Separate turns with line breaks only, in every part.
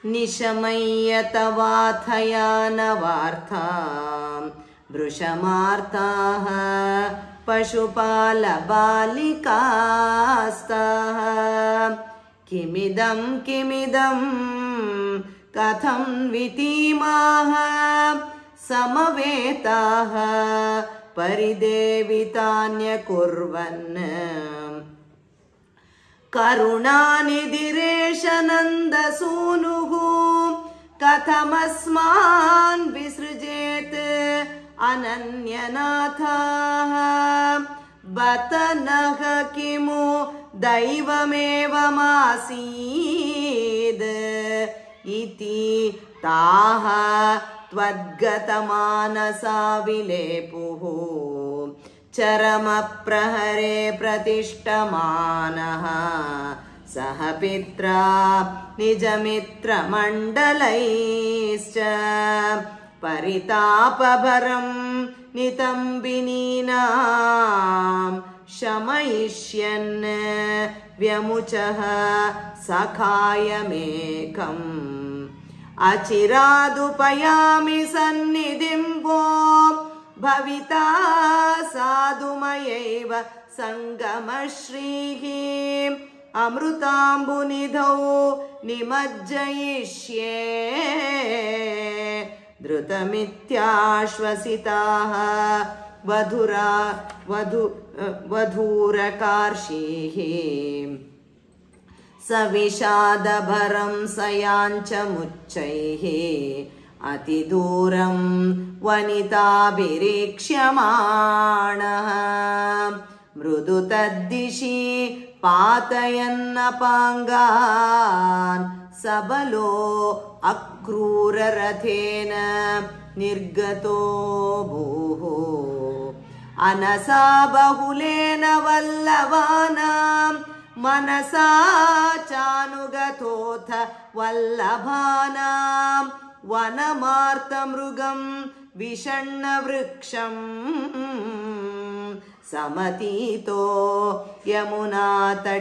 निशमय्यतवाथयानवार्थां वृषमार्ताः पशुपालबालिकास्ताः किमिदं कथं वितीमाः समवेताः परिदेवितान्यकुर्वन् करुणानिधिरेष नन्दसूनुः कथमस्मान् विसृजेत् अनन्यनाथाः बत नः किमु दैवमेवमासीद् इति ताः त्वद्गतमानसा विलेपुः चरमप्रहरे प्रतिष्ठमानः सह पित्रा निजमित्रमण्डलैश्च परितापभरं नितम्बिनीनां शमयिष्यन् व्यमुचः सखायमेकम् अचिरादुपयामि सन्निधिं वो भविता साधुमयैव सङ्गमश्रीः अमृताम्बुनिधौ निमज्जयिष्ये धृतमित्याश्वसिताः वधूरकार्षीः सविषादभरं सयाञ्चमुच्चैः अतिदूरं वनिताभिरीक्ष्यमाणः मृदु तद्दिशि पातयन्नपाङ्गान् सबलो अक्रूररथेन निर्गतो भूः अनसा बहुलेन वल्लभानां मनसा चानुगतोऽथ वल्लभानां वनमार्तमृगं विषण्णवृक्षम् समतीतो यमुनातटीमयासेः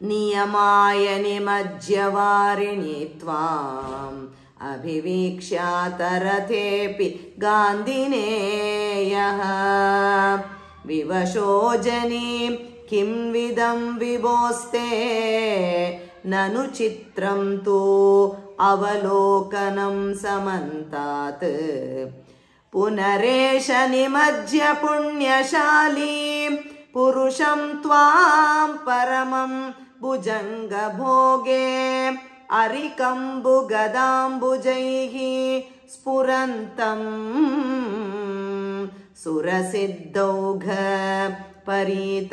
नियमाय निमज्जवारिणि त्वाम् अभिवीक्ष्यातरथेऽपि गान्धिनेयः विवशो जनीं किं विदं विभोस्ते ननु चित्रं तु अवलोकनं समन्तात् पुनरेष निमज्य पुण्यशालीं पुरुषं त्वां परमं भुजङ्गभोगे अरिकम्बुगदाम्बुजैः स्फुरन्तं सुरसिद्धौघ परीतमालुलोके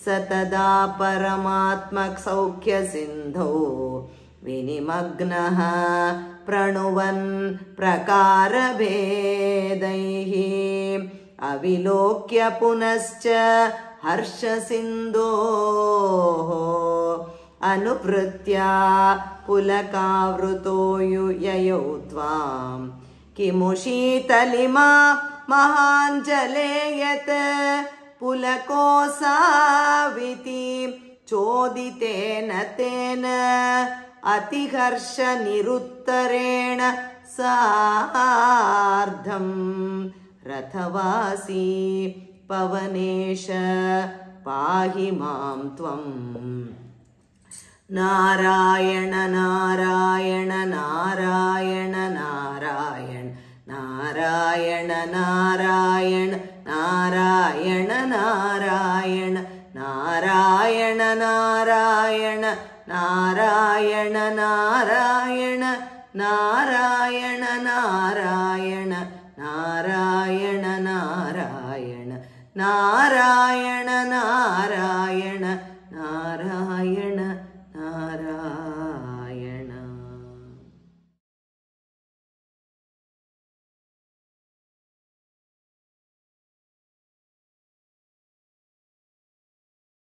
सतदा परमात्मसौख्यसिन्धौ विनिमग्नः प्रणुवन् प्रकारभेदैः अविलोक्य पुनश्च हर्षसिन्धोः अनुवृत्या पुलकावृतो ययौ त्वां किमु शीतलिमा महाञ्जले यत् पुलकोऽसाविति चोदितेन तेन अतिहर्षनिरुत्तरेण सार्धं रथवासी पवनेश पाहि मां त्वम् नारायण नारायण नारायण नारायण नारायण नारायण नारायण नारायण नारायण नारायण नारायण नारायण नारायण नारायण नारायण नारायण नारायण नारायण